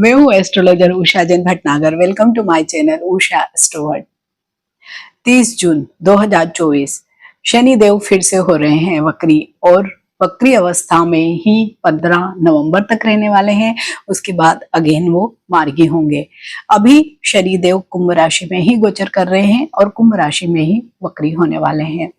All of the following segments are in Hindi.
मैं हूँ astrologer Usha Jain Bhatnagar. Welcome to my channel Usha Astroword. 30 जून 2024 शनि देव फिर से हो रहे हैं वक्री, और वक्री अवस्था में ही 15 नवंबर तक रहने वाले हैं। उसके बाद अगेन वो मार्गी होंगे। अभी शनि देव कुंभ राशि में ही गोचर कर रहे हैं और कुंभ राशि में ही वक्री होने वाले हैं।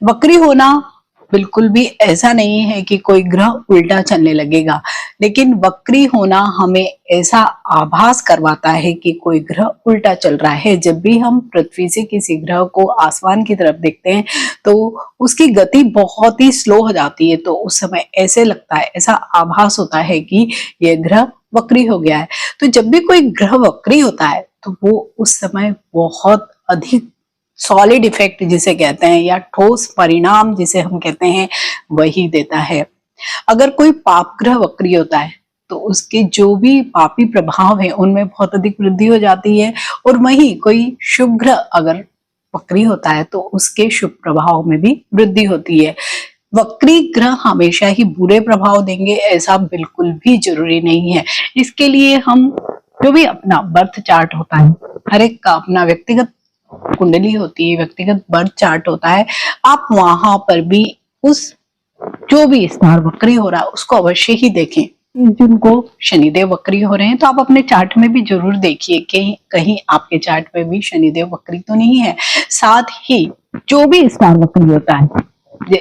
वक्री होना बिल्कुल भी ऐसा नहीं है कि कोई ग्रह उल्टा चलने लगेगा, लेकिन वक्री होना हमें ऐसा आभास करवाता है कि कोई ग्रह उल्टा चल रहा है। जब भी हम पृथ्वी से किसी ग्रह को आसमान की तरफ देखते हैं तो उसकी गति बहुत ही स्लो हो जाती है, तो उस समय ऐसे लगता है, ऐसा आभास होता है कि यह ग्रह वक्री हो गया है। तो जब भी कोई ग्रह वक्री होता है तो वो उस समय बहुत अधिक सॉलिड इफेक्ट जिसे कहते हैं, या ठोस परिणाम जिसे हम कहते हैं, वही देता है। अगर कोई पाप ग्रह वक्री होता है तो उसके जो भी पापी प्रभाव है उनमें बहुत अधिक वृद्धि हो जाती है, और वहीं कोई शुभ ग्रह अगर वक्री होता है तो उसके शुभ प्रभाव में भी वृद्धि होती है। वक्री ग्रह हमेशा ही बुरे प्रभाव देंगे ऐसा बिल्कुल भी जरूरी नहीं है। इसके लिए हम जो भी अपना बर्थ चार्ट होता है, हर एक का अपना व्यक्तिगत कुंडली होती है, व्यक्तिगत बर्थ चार्ट होता है, आप वहां पर भी उस जो भी स्टार वक्री हो रहा है उसको अवश्य ही देखें। जिनको शनिदेव वक्री हो रहे हैं तो आप अपने चार्ट में भी जरूर देखिए कि कहीं आपके चार्ट में भी शनिदेव वक्री तो नहीं है। साथ ही जो भी स्टार वक्री होता है,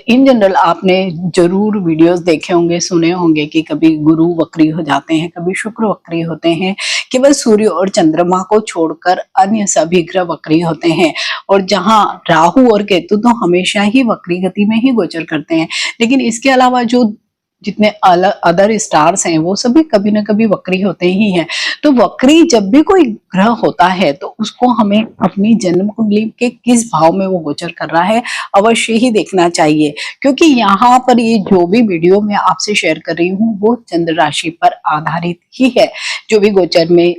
इन जनरल आपने जरूर वीडियोस देखे होंगे, सुने होंगे कि कभी गुरु वक्री हो जाते हैं, कभी शुक्र वक्री होते हैं। केवल सूर्य और चंद्रमा को छोड़कर अन्य सभी ग्रह वक्री होते हैं, और जहां राहु और केतु तो हमेशा ही वक्री गति में ही गोचर करते हैं। लेकिन इसके अलावा जो जितने अदर स्टार्स हैं वो सभी कभी ना कभी वक्री होते ही हैं। तो वक्री जब भी कोई ग्रह होता है तो उसको हमें अपनी जन्म कुंडली के किस भाव में वो गोचर कर रहा है अवश्य ही देखना चाहिए, क्योंकि यहाँ पर ये जो भी वीडियो मैं आपसे शेयर कर रही हूँ वो चंद्र राशि पर आधारित ही है। जो भी गोचर में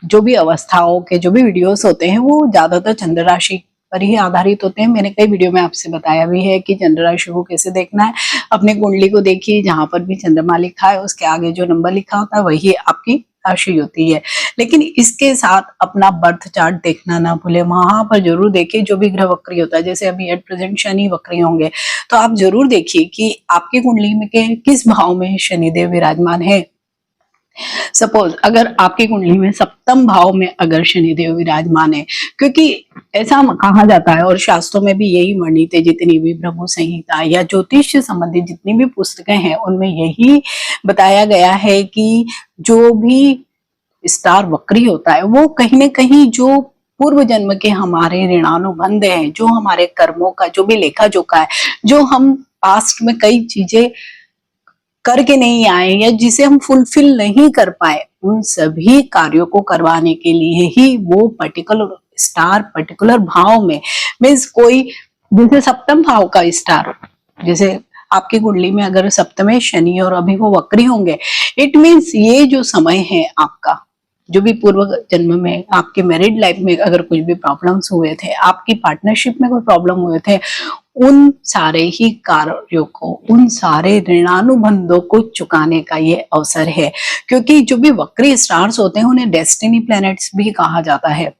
जो भी अवस्थाओं के जो भी वीडियोस होते हैं वो ज्यादातर चंद्र राशि पर ही आधारित होते हैं। मैंने कई वीडियो में आपसे बताया भी है कि चंद्र राशि को कैसे देखना है। अपने कुंडली को देखिए, जहां पर भी चंद्रमा लिखा है उसके आगे जो नंबर लिखा होता है वही आपकी राशि होती है। लेकिन इसके साथ अपना बर्थ चार्ट देखना ना भूले, वहां पर जरूर देखिए जो भी ग्रह वक्री होता है। जैसे अभी एट प्रेजेंट शनि वक्री होंगे तो आप जरूर देखिए कि आपकी कुंडली में के किस भाव में शनिदेव विराजमान है। सपोज अगर आपकी कुंडली में सप्तम भाव में अगर शनिदेव विराजमान है, क्योंकि ऐसा कहा जाता है और शास्त्रों में भी यही वर्णित है, जितनी भी भृगु संहिता या ज्योतिष से संबंधित जितनी भी पुस्तकें हैं उनमें यही बताया गया है कि जो भी स्टार वक्री होता है वो कहीं ना कहीं जो पूर्व जन्म के हमारे ऋणानुबंध हैं, जो हमारे कर्मों का जो भी लेखा जोखा है, जो हम पास्ट में कई चीजें करके नहीं आए या जिसे हम फुलफिल नहीं कर पाए, उन सभी कार्यों को करवाने के लिए ही वो पर्टिकुलर स्टार पर्टिकुलर भाव में, मीन्स कोई जैसे सप्तम भाव का स्टार, जैसे आपकी कुंडली में अगर सप्तम शनि और अभी वो वक्री होंगे, इट मीन्स ये जो समय है आपका, जो भी पूर्व जन्म में आपके मैरिड लाइफ में अगर कुछ भी प्रॉब्लम्स हुए थे, आपकी पार्टनरशिप में कोई प्रॉब्लम हुए थे, उन सारे ही कार्यों को, उन सारे ऋणानुबंधों को चुकाने का ये अवसर है। क्योंकि जो भी वक्री स्टार्स होते हैं उन्हें डेस्टिनी प्लैनेट्स भी कहा जाता है,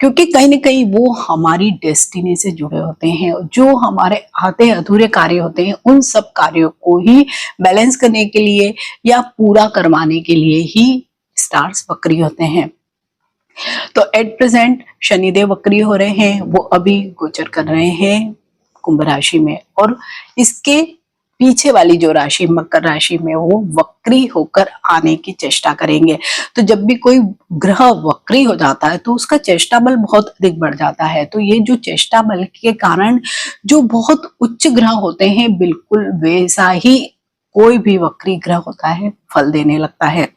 क्योंकि कहीं ना कहीं वो हमारी डेस्टिनी से जुड़े होते हैं। जो हमारे आधे अधूरे कार्य होते हैं उन सब कार्यों को ही बैलेंस करने के लिए या पूरा करवाने के लिए ही स्टार्स वक्री होते हैं। तो एट प्रेजेंट शनिदेव वक्री हो रहे हैं, वो अभी गोचर कर रहे हैं कुंभ राशि में, और इसके पीछे वाली जो राशि मकर राशि में वो वक्री होकर आने की चेष्टा करेंगे। तो जब भी कोई ग्रह वक्री हो जाता है तो उसका चेष्टा बल बहुत अधिक बढ़ जाता है। तो ये जो चेष्टा बल के कारण जो बहुत उच्च ग्रह होते हैं, बिल्कुल वैसा ही कोई भी वक्री ग्रह होता है फल देने लगता है।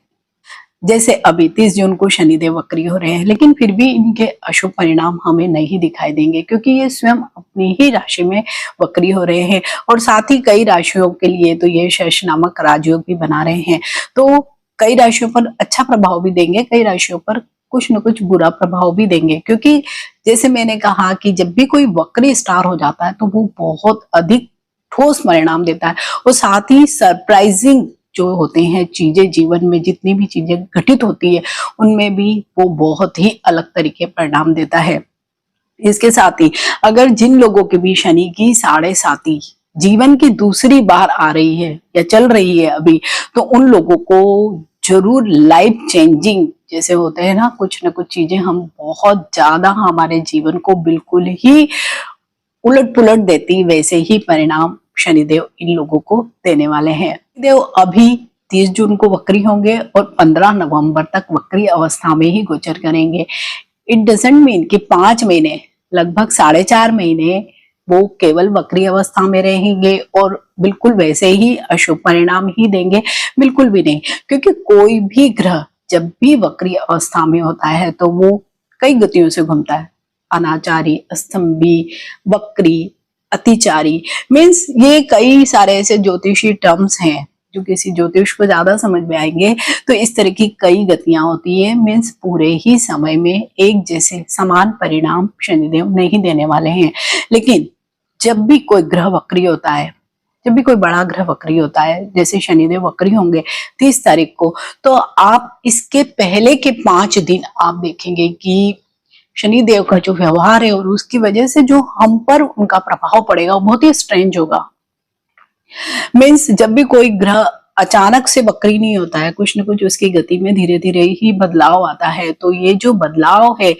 जैसे अभी 30 जून को शनिदेव वक्री हो रहे हैं, लेकिन फिर भी इनके अशुभ परिणाम हमें नहीं दिखाई देंगे, क्योंकि ये स्वयं अपनी ही राशि में वक्री हो रहे हैं, और साथ ही कई राशियों के लिए तो ये शश नामक राजयोग भी बना रहे हैं। तो कई राशियों पर अच्छा प्रभाव भी देंगे, कई राशियों पर कुछ न कुछ बुरा प्रभाव भी देंगे। क्योंकि जैसे मैंने कहा कि जब भी कोई वक्री स्टार हो जाता है तो वो बहुत अधिक ठोस परिणाम देता है, और साथ ही सरप्राइजिंग जो होते हैं चीजें, जीवन में जितनी भी चीजें घटित होती है उनमें भी वो बहुत ही अलग तरीके परिणाम देता है। इसके साथ ही अगर जिन लोगों के भी शनि की साढ़े साती जीवन की दूसरी बार आ रही है या चल रही है अभी, तो उन लोगों को जरूर लाइफ चेंजिंग जैसे होते हैं ना कुछ चीजें, हम बहुत ज्यादा हमारे जीवन को बिल्कुल ही उलट पुलट देती वैसे ही परिणाम शनिदेव इन लोगों को देने वाले हैं। देव अभी 30 जून को वक्री होंगे और 15 नवंबर तक वक्री अवस्था में ही गोचर करेंगे। इट डजंट मीन कि 5 महीने, लगभग 4.5 महीने वो केवल वक्री अवस्था में रहेंगे और बिल्कुल वैसे ही अशुभ परिणाम ही देंगे, बिल्कुल भी नहीं। क्योंकि कोई भी ग्रह जब भी वक्री अवस्था में होता है तो वो कई गतियों से घूमता है, अनाचारी, स्तंभी, वक्री, अतिचारी, मीन्स ये कई सारे ऐसे ज्योतिषी टर्म्स हैं जो किसी ज्योतिष को ज्यादा समझ में आएंगे। तो इस तरह की कई गतियां होती है, मीन्स पूरे ही समय में एक जैसे समान परिणाम शनिदेव नहीं देने वाले हैं। लेकिन जब भी कोई ग्रह वक्री होता है, जब भी कोई बड़ा ग्रह वक्री होता है, जैसे शनिदेव वक्री होंगे 30 तारीख को, तो आप इसके पहले के 5 दिन आप देखेंगे कि शनिदेव का जो व्यवहार है और उसकी वजह से जो हम पर उनका प्रभाव पड़ेगा वो बहुत ही स्ट्रेंज होगा। मीन्स जब भी कोई ग्रह अचानक से वक्री नहीं होता है, कुछ न कुछ उसकी गति में धीरे धीरे ही बदलाव आता है। तो ये जो बदलाव है,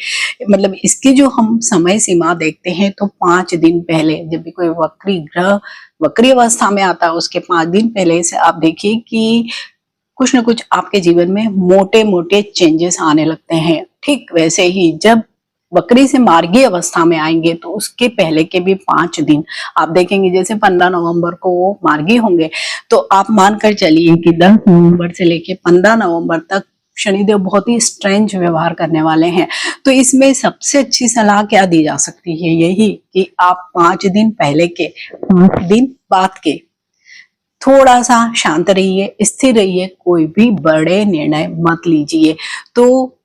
मतलब इसकी जो हम समय सीमा देखते हैं, तो 5 दिन पहले जब भी कोई वक्री ग्रह वक्री अवस्था में आता है उसके 5 दिन पहले से आप देखिए कि कुछ न कुछ आपके जीवन में मोटे मोटे चेंजेस आने लगते हैं। ठीक वैसे ही जब वक्री से मार्गी अवस्था में आएंगे तो उसके पहले के भी 5 दिन आप देखेंगे, जैसे 15 नवंबर को वो मार्गी होंगे, तो आप मानकर चलिए कि 10 नवंबर से लेके 15 नवंबर तक शनिदेव बहुत ही स्ट्रेंज व्यवहार करने वाले हैं। तो इसमें सबसे अच्छी सलाह क्या दी जा सकती है, यही कि आप 5 दिन पहले के 5 दिन बाद के थोड़ा सा शांत रहिए, स्थिर रहिए, कोई भी बड़े निर्णय मत लीजिए। तो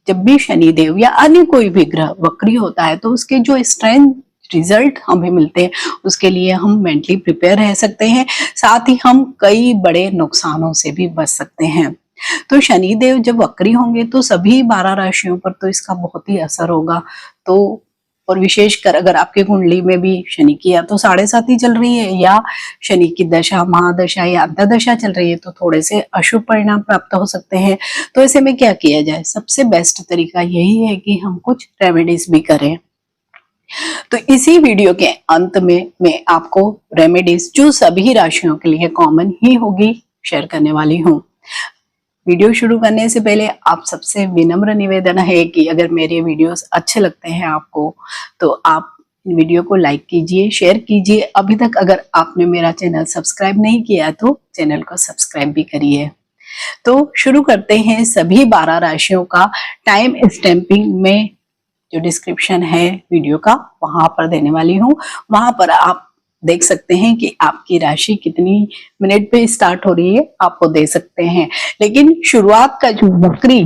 जब भी शनिदेव या अन्य कोई भी ग्रह वक्री होता है तो उसके जो स्ट्रेंथ रिजल्ट हमें मिलते हैं उसके लिए हम मेंटली प्रिपेयर रह सकते हैं, साथ ही हम कई बड़े नुकसानों से भी बच सकते हैं। तो शनिदेव जब वक्री होंगे तो सभी 12 राशियों पर तो इसका बहुत ही असर होगा। तो और विशेषकर अगर आपके कुंडली में भी शनि की या तो 7.5 चल रही है या शनि की दशा, महादशा या अंतर्दशा चल रही है, तो थोड़े से अशुभ परिणाम प्राप्त हो सकते हैं। तो ऐसे में क्या किया जाए, सबसे बेस्ट तरीका यही है कि हम कुछ रेमेडीज भी करें। तो इसी वीडियो के अंत में मैं आपको रेमेडीज जो सभी राशियों के लिए कॉमन ही होगी शेयर करने वाली हूँ। वीडियो शुरू करने से पहले आप सबसे विनम्र निवेदन है कि अगर मेरे वीडियोस अच्छे लगते हैं आपको तो आप वीडियो को लाइक कीजिए, शेयर कीजिए। अभी तक अगर आपने मेरा चैनल सब्सक्राइब नहीं किया तो चैनल को सब्सक्राइब भी करिए। तो शुरू करते हैं सभी 12 राशियों का टाइम स्टैंपिंग में जो डिस्क्रिप्शन है वीडियो का वहां पर देने वाली हूँ। वहां पर आप देख सकते हैं कि आपकी राशि कितनी मिनट पे स्टार्ट हो रही है, आपको दे सकते हैं। लेकिन शुरुआत का जो वक्री,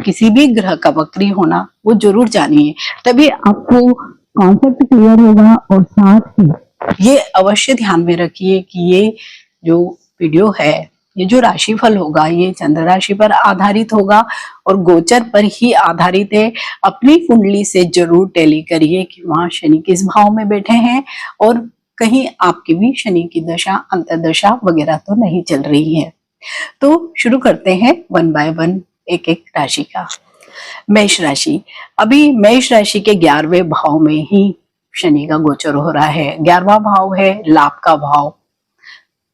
किसी भी ग्रह का वक्री होना वो जरूर जानिए, तभी आपको कॉन्सेप्ट क्लियर होगा। और साथ ही ये अवश्य ध्यान में रखिए कि ये जो वीडियो है, ये जो राशिफल होगा ये चंद्र राशि पर आधारित होगा और गोचर पर ही आधारित है। अपनी कुंडली से जरूर टैली करिए कि वहां शनि किस भाव में बैठे हैं और कहीं आपकी भी शनि की दशा, अंतर्दशा वगैरह तो नहीं चल रही है। तो शुरू करते हैं 1 बाय 1 एक एक राशि का। मेष राशि, अभी मेष राशि के 11वें भाव में ही शनि का गोचर हो रहा है। 11वां भाव है लाभ का भाव,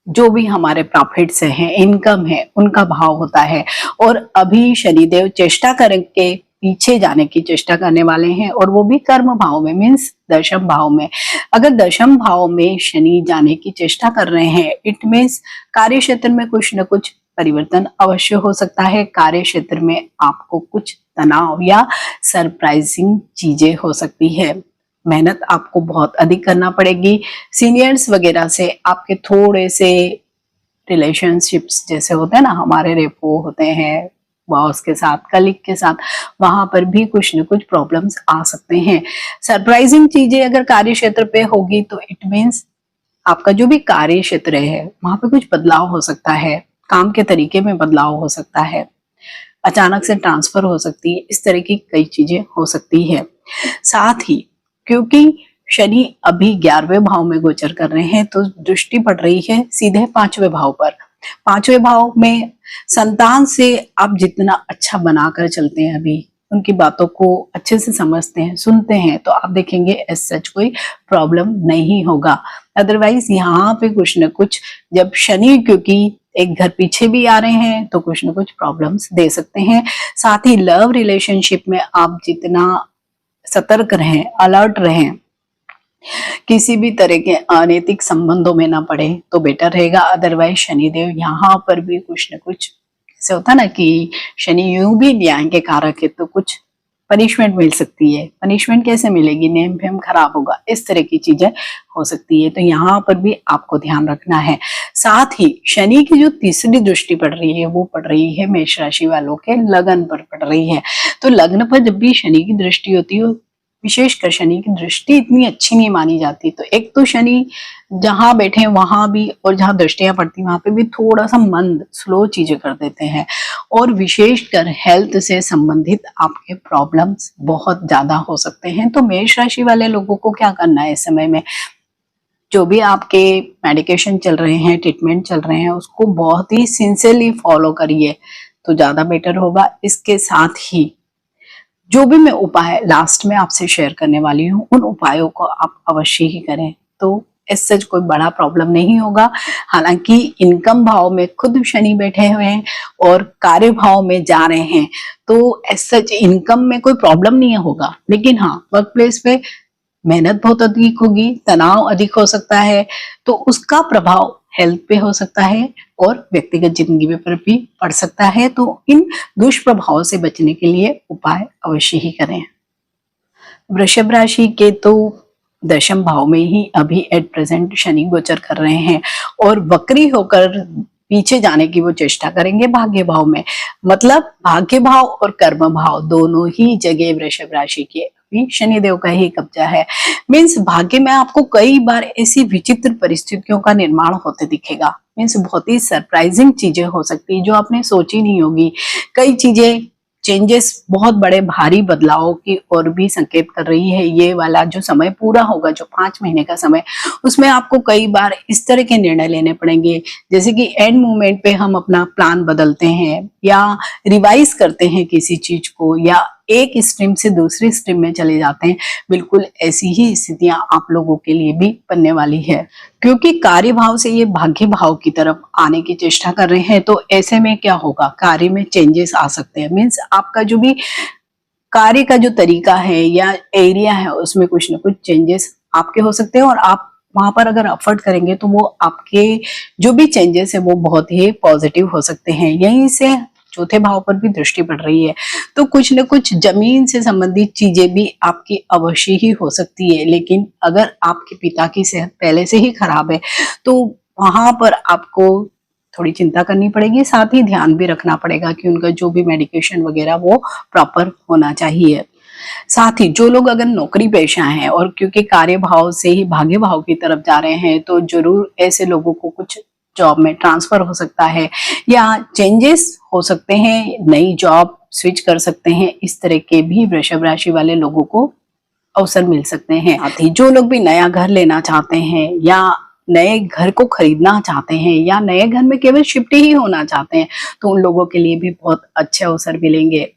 जो भी हमारे प्रॉफिट्स हैं, इनकम है, उनका भाव होता है। और अभी शनिदेव चेष्टा करके पीछे जाने की चेष्टा करने वाले हैं और वो भी कर्म भाव में, मीन्स दशम भाव में। अगर दशम भाव में शनि जाने की चेष्टा कर रहे हैं, इट मीन्स कार्य क्षेत्र में कुछ न कुछ परिवर्तन अवश्य हो सकता है। कार्य क्षेत्र में आपको कुछ तनाव या सरप्राइजिंग चीजें हो सकती है। मेहनत आपको बहुत अधिक करना पड़ेगी। सीनियर्स वगैरह से आपके थोड़े से रिलेशनशिप्स जैसे होते हैं ना, हमारे रेपो होते हैं बॉस के साथ, कलीग के साथ, वहां पर भी कुछ न कुछ प्रॉब्लम्स आ सकते हैं। सरप्राइजिंग चीजें अगर कार्य क्षेत्र पे होगी तो इट मीन्स आपका जो भी कार्य क्षेत्र है वहां पे कुछ बदलाव हो सकता है। काम के तरीके में बदलाव हो सकता है, अचानक से ट्रांसफर हो सकती है, इस तरह की कई चीजें हो सकती है। साथ ही क्योंकि शनि अभी 11वें भाव में गोचर कर रहे हैं तो दृष्टि पड़ रही है सीधे 5वें भाव पर। 5वें भाव में संतान से आप जितना अच्छा बनाकर चलते हैं, अभी उनकी बातों को अच्छे से समझते हैं, सुनते हैं, तो आप देखेंगे एज सच कोई प्रॉब्लम नहीं होगा। अदरवाइज यहाँ पे कुछ न कुछ, जब शनि क्योंकि एक घर पीछे भी आ रहे हैं तो कुछ न कुछ प्रॉब्लम्स दे सकते हैं। साथ ही लव रिलेशनशिप में आप जितना सतर्क रहें, अलर्ट रहें, किसी भी तरह के अनैतिक संबंधों में ना पड़े तो बेटर रहेगा। अदरवाइज शनिदेव यहाँ पर भी कुछ न कुछ, ऐसे होता ना कि शनि यूं भी न्याय के कारक है तो कुछ पनिशमेंट मिल सकती है। पनिशमेंट कैसे मिलेगी? नेम फेम खराब होगा, इस तरह की चीजें हो सकती है, तो यहाँ पर भी आपको ध्यान रखना है। साथ ही शनि की जो तीसरी दृष्टि पड़ रही है वो पड़ रही है मेष राशि वालों के लगन पर पड़ रही है। तो लग्न पर जब भी शनि की दृष्टि होती है, विशेषकर शनि की दृष्टि इतनी अच्छी नहीं मानी जाती। तो एक तो शनि जहां बैठे वहां भी, और जहां दृष्टियां पड़ती वहां पे भी थोड़ा सा मंद स्लो चीजें कर देते हैं, और विशेषकर हेल्थ से संबंधित आपके प्रॉब्लम्स बहुत ज्यादा हो सकते हैं। तो मेष राशि वाले लोगों को क्या करना है इस समय में? जो भी आपके मेडिकेशन चल रहे हैं, ट्रीटमेंट चल रहे हैं, उसको बहुत ही सिंसियरली फॉलो करिए तो ज्यादा बेटर होगा। इसके साथ ही जो भी मैं उपाय लास्ट में आपसे शेयर करने वाली हूँ, उन उपायों को आप अवश्य ही करें तो इससे कोई बड़ा प्रॉब्लम नहीं होगा। हालांकि इनकम भाव में खुद शनि बैठे हुए हैं और कार्य भाव में जा रहे हैं, तो सच इनकम में कोई प्रॉब्लम नहीं होगा, लेकिन हाँ वर्क प्लेस पे मेहनत बहुत अधिक होगी, तनाव अधिक हो सकता है, तो उसका प्रभाव हेल्थ पे हो सकता है और व्यक्तिगत जिंदगी पर भी पड़ सकता है। तो इन दुष्प्रभावों से बचने के लिए उपाय अवश्य ही करें। वृषभ राशि के तो दशम भाव में ही अभी एट प्रेजेंट शनि गोचर कर रहे हैं और वक्री होकर पीछे जाने की वो चेष्टा करेंगे भाग्य भाव में। मतलब भाग्य भाव और कर्म भाव दोनों ही जगह वृषभ राशि के अभी शनिदेव का ही कब्जा है। मीन्स भाग्य में आपको कई बार ऐसी विचित्र परिस्थितियों का निर्माण होते दिखेगा। मीन्स बहुत ही सरप्राइजिंग चीजें हो सकती है जो आपने सोची नहीं होगी। कई चीजें चेंजेस, बहुत बड़े भारी बदलावों की ओर भी संकेत कर रही है। ये वाला जो समय पूरा होगा, जो 5 महीने का समय, उसमें आपको कई बार इस तरह के निर्णय लेने पड़ेंगे, जैसे कि एंड मोमेंट पे हम अपना प्लान बदलते हैं या रिवाइज करते हैं किसी चीज को, या एक स्ट्रीम से दूसरी स्ट्रीम में चले जाते हैं। बिल्कुल ऐसी ही स्थितियां आप लोगों के लिए भी बनने वाली है, क्योंकि कार्य भाव से ये भाग्य भाव की तरफ आने की चेष्टा कर रहे हैं। तो ऐसे में क्या होगा, कार्य में चेंजेस आ सकते हैं। मीन्स आपका जो भी कार्य का जो तरीका है या एरिया है उसमें कुछ ना कुछ चेंजेस आपके हो सकते हैं, और आप वहां पर अगर एफर्ट करेंगे तो वो आपके जो भी चेंजेस है वो बहुत ही पॉजिटिव हो सकते हैं। यहीं से चौथे भाव पर भी दृष्टि पड़ रही है, तो कुछ न कुछ जमीन से संबंधित चीजें भी आपकी अवश्य ही हो सकती है। लेकिन अगर आपके पिता की सेहत पहले से ही खराब है तो वहां पर आपको थोड़ी चिंता करनी पड़ेगी। साथ ही ध्यान भी रखना पड़ेगा कि उनका जो भी मेडिकेशन वगैरह वो प्रॉपर होना चाहिए। साथ ही जो लोग अगर नौकरी पेशा हैं और क्योंकि कार्य भाव से ही भाग्य भाव की तरफ जा रहे हैं, तो जरूर ऐसे लोगों को कुछ जॉब में ट्रांसफर हो सकता है या चेंजेस हो सकते हैं, नई जॉब स्विच कर सकते हैं। इस तरह के भी वृषभ राशि वाले लोगों को अवसर मिल सकते हैं। साथ ही जो लोग भी नया घर लेना चाहते हैं या नए घर को खरीदना चाहते हैं या नए घर में केवल शिफ्ट ही होना चाहते हैं, तो उन लोगों के लिए भी बहुत अच्छे अवसर मिलेंगे।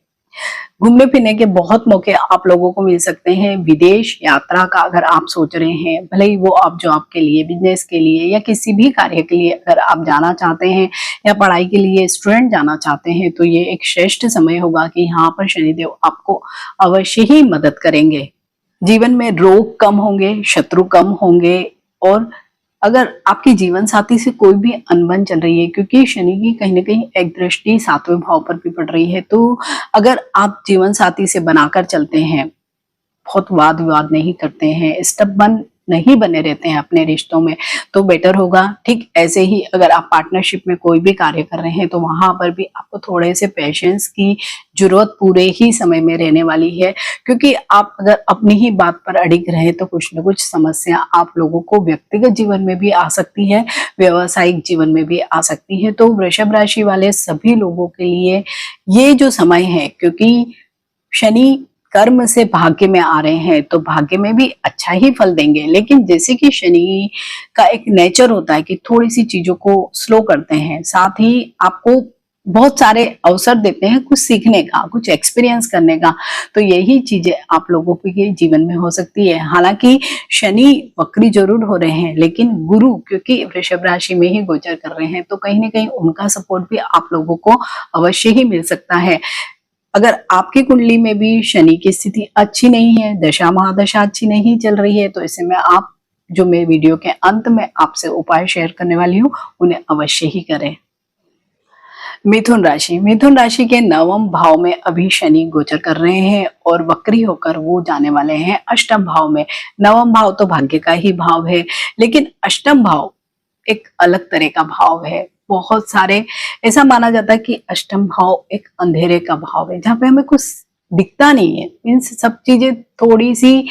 घूमने फिरने के बहुत मौके आप लोगों को मिल सकते हैं। विदेश यात्रा का अगर आप सोच रहे हैं, भले ही वो आप जॉब के लिए, बिजनेस के लिए या किसी भी कार्य के लिए अगर आप जाना चाहते हैं या पढ़ाई के लिए स्टूडेंट जाना चाहते हैं, तो ये एक श्रेष्ठ समय होगा कि यहाँ पर शनिदेव आपको अवश्य ही मदद करेंगे। जीवन में रोग कम होंगे, शत्रु कम होंगे, और अगर आपकी जीवन साथी से कोई भी अनबन चल रही है, क्योंकि शनि की कहीं ना कहीं एक दृष्टि 7वें भाव पर भी पड़ रही है, तो अगर आप जीवन साथी से बनाकर चलते हैं, बहुत वाद विवाद नहीं करते हैं, स्टबन नहीं बने रहते हैं अपने रिश्तों में तो बेटर होगा। ठीक ऐसे ही अगर आप पार्टनरशिप में कोई भी कार्य कर रहे हैं तो वहां पर भी आपको थोड़े से पेशेंस की जरूरत पूरे ही समय में रहने वाली है, क्योंकि आप अगर अपनी ही बात पर अड़िग रहे तो कुछ न कुछ समस्या आप लोगों को व्यक्तिगत जीवन में भी आ सकती है, व्यवसायिक जीवन में भी आ सकती है। तो वृषभ राशि वाले सभी लोगों के लिए ये जो समय है, क्योंकि शनि कर्म से भाग्य में आ रहे हैं तो भाग्य में भी अच्छा ही फल देंगे, लेकिन जैसे कि शनि का एक नेचर होता है कि थोड़ी सी चीजों को स्लो करते हैं, साथ ही आपको बहुत सारे अवसर देते हैं कुछ सीखने का, कुछ एक्सपीरियंस करने का। तो यही चीजें आप लोगों के जीवन में हो सकती है। हालांकि शनि वक्री जरूर हो रहे हैं, लेकिन गुरु क्योंकि वृषभ राशि में ही गोचर कर रहे हैं तो कहीं ना कहीं उनका सपोर्ट भी आप लोगों को अवश्य ही मिल सकता है। अगर आपकी कुंडली में भी शनि की स्थिति अच्छी नहीं है, दशा महादशा अच्छी नहीं चल रही है, तो ऐसे में आप जो मैं वीडियो के अंत में आपसे उपाय शेयर करने वाली हूँ उन्हें अवश्य ही करें। मिथुन राशि, मिथुन राशि के नवम भाव में अभी शनि गोचर कर रहे हैं और वक्री होकर वो जाने वाले हैं अष्टम भाव में। नवम भाव तो भाग्य का ही भाव है, लेकिन अष्टम भाव एक अलग तरह का भाव है। बहुत सारे ऐसा माना जाता है कि अष्टम भाव एक अंधेरे का भाव है, जहाँ पे हमें कुछ दिखता नहीं है, मीन्स सब चीजें थोड़ी सी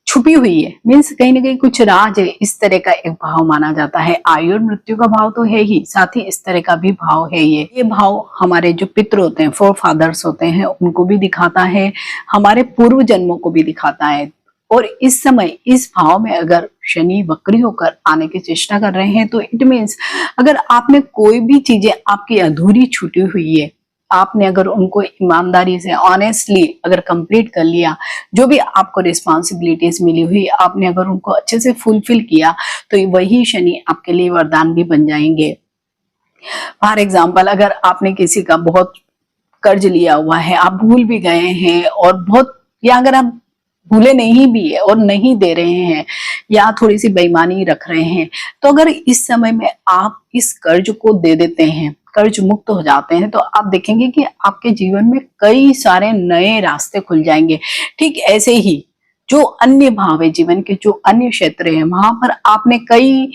छुपी हुई है, मीन्स कहीं ना कहीं कुछ राज है, इस तरह का एक भाव माना जाता है। आयु और मृत्यु का भाव तो है ही, साथ ही इस तरह का भी भाव है। ये भाव हमारे जो पितृ होते हैं, फोर फादर्स होते हैं, उनको भी दिखाता है, हमारे पूर्व जन्मों को भी दिखाता है। और इस समय इस भाव में अगर शनि वक्री होकर आने की चेष्टा कर रहे हैं तो इट मीन्स अगर आपने कोई भी चीजें आपकी अधूरी छूटी हुई है, आपने अगर उनको ईमानदारी से ऑनेस्टली अगर कंप्लीट कर लिया, जो भी आपको रिस्पॉन्सिबिलिटीज मिली हुई आपने अगर उनको अच्छे से फुलफिल किया, तो वही शनि आपके लिए वरदान भी बन जाएंगे। फॉर एग्जाम्पल, अगर आपने किसी का बहुत कर्ज लिया हुआ है, आप भूल भी गए हैं और बहुत, या अगर आप भूले नहीं भी है और नहीं दे रहे हैं या थोड़ी सी बेईमानी रख रहे हैं, तो अगर इस समय में आप इस कर्ज को दे देते हैं, कर्ज मुक्त हो जाते हैं, तो आप देखेंगे कि आपके जीवन में कई सारे नए रास्ते खुल जाएंगे। ठीक ऐसे ही जो अन्य भाव है जीवन के, जो अन्य क्षेत्र है, वहां पर आपने कई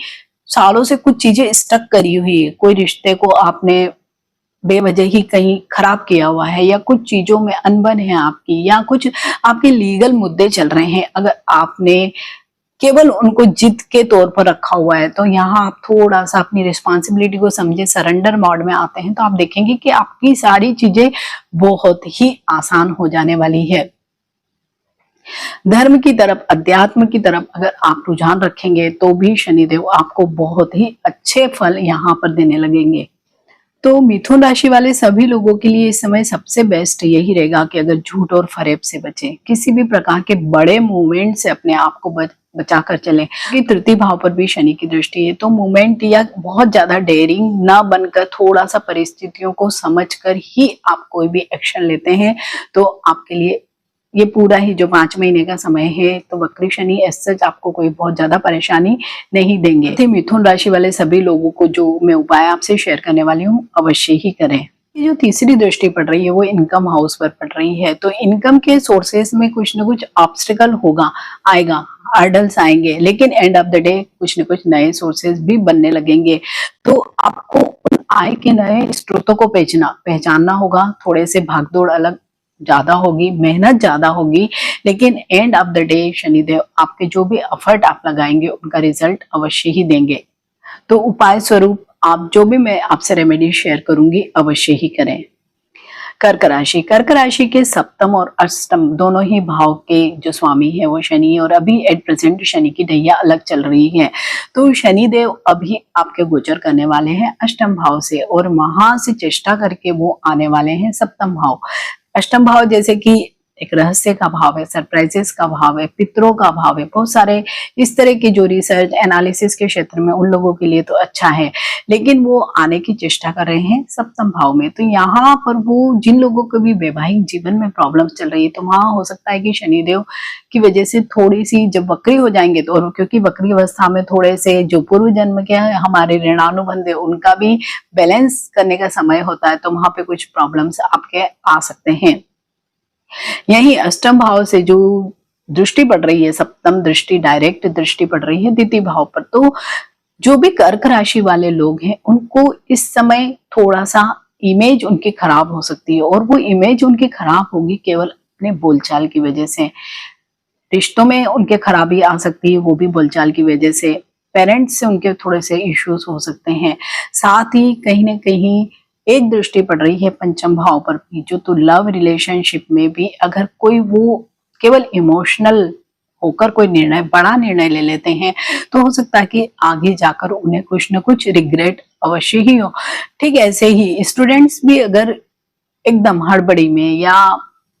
सालों से कुछ चीजें स्टक करी हुई है, कोई रिश्ते को आपने बेवजह ही कहीं खराब किया हुआ है, या कुछ चीजों में अनबन है आपकी, या कुछ आपके लीगल मुद्दे चल रहे हैं, अगर आपने केवल उनको जिद के तौर पर रखा हुआ है, तो यहाँ आप थोड़ा सा अपनी रिस्पॉन्सिबिलिटी को समझे, सरेंडर मोड में आते हैं, तो आप देखेंगे कि आपकी सारी चीजें बहुत ही आसान हो जाने वाली है। धर्म की तरफ, अध्यात्म की तरफ अगर आप रुझान रखेंगे तो भी शनिदेव आपको बहुत ही अच्छे फल यहाँ पर देने लगेंगे। तो मिथुन राशि वाले सभी लोगों के लिए इस समय सबसे बेस्ट यही रहेगा कि अगर झूठ और फरेब से बचें, किसी भी प्रकार के बड़े मूवमेंट से अपने आप को बचा कर चलें। कि तृतीय भाव पर भी शनि की दृष्टि है, तो मूवमेंट या बहुत ज्यादा डेयरिंग ना बनकर थोड़ा सा परिस्थितियों को समझकर ही आप कोई भी एक्शन लेते हैं, तो आपके लिए ये पूरा ही जो 5 महीने का समय है, तो वक्री शनि सच आपको कोई बहुत ज्यादा परेशानी नहीं देंगे। मिथुन राशि वाले सभी लोगों को जो मैं उपाय आपसे शेयर करने वाली हूँ अवश्य ही करें। ये जो तीसरी दृष्टि पड़ रही है वो इनकम हाउस पर पड़ रही है, तो इनकम के सोर्सेस में कुछ न कुछ ऑब्स्टिकल होगा, आएगा, हर्डल्स आएंगे, लेकिन एंड ऑफ द डे कुछ न कुछ नए सोर्सेस भी बनने लगेंगे। तो आपको उन आय के नए स्रोतों को पहचानना होगा। थोड़े से भागदौड़ अलग ज्यादा होगी, मेहनत ज्यादा होगी, लेकिन end of the day Shanidev आपके जो भी एफर्ट आप लगाएंगे उनका रिजल्ट अवश्य ही देंगे। तो उपाय स्वरूप आप जो भी मैं आपसे रेमेडी शेयर करूंगी अवश्य ही करें। कर्क राशि, कर्क राशि के सप्तम और अष्टम दोनों ही भाव के जो स्वामी है वो शनि, और अभी एट प्रेजेंट शनि की ढैया अलग चल रही है। तो शनिदेव अभी आपके गोचर करने वाले हैं अष्टम भाव से, और वहां से चेष्टा करके वो आने वाले हैं सप्तम भाव। अष्टम भाव जैसे कि एक रहस्य का भाव है, सरप्राइजेस का भाव है, पितरों का भाव है, बहुत सारे इस तरह के जो रिसर्च एनालिसिस के क्षेत्र में उन लोगों के लिए तो अच्छा है, लेकिन वो आने की चेष्टा कर रहे हैं सप्तम भाव में। तो यहाँ पर वो जिन लोगों को भी वैवाहिक जीवन में प्रॉब्लम्स चल रही है, तो वहां हो सकता है कि शनिदेव की वजह से थोड़ी सी जब वक्री हो जाएंगे, तो और क्योंकि वक्री अवस्था में थोड़े से जो पूर्व जन्म के हमारे ऋणानुबंध है उनका भी बैलेंस करने का समय होता है, तो वहां पे कुछ प्रॉब्लम्स आपके आ सकते हैं। यही अष्टम भाव से जो दृष्टि पड़ रही है, सप्तम दृष्टि, डायरेक्ट दृष्टि पड़ रही है द्वितीय भाव पर। तो जो भी कर्क राशि वाले लोग हैं उनको इस समय थोड़ा सा इमेज उनकी खराब हो सकती है, और वो इमेज उनकी खराब होगी केवल अपने बोलचाल की वजह से। रिश्तों में उनके खराबी आ सकती है, वो भी बोलचाल की वजह से। पेरेंट्स से उनके थोड़े से इश्यूज हो सकते हैं। साथ ही कहीं ना कहीं एक दृष्टि पड़ रही है पंचम भाव पर भी, जो तो लव रिलेशनशिप में भी अगर कोई वो केवल इमोशनल होकर कोई निर्णय, बड़ा निर्णय ले लेते हैं, तो हो सकता है कि आगे जाकर उन्हें कुछ न कुछ रिग्रेट अवश्य ही हो। ठीक ऐसे ही स्टूडेंट्स भी अगर एकदम हड़बड़ी में या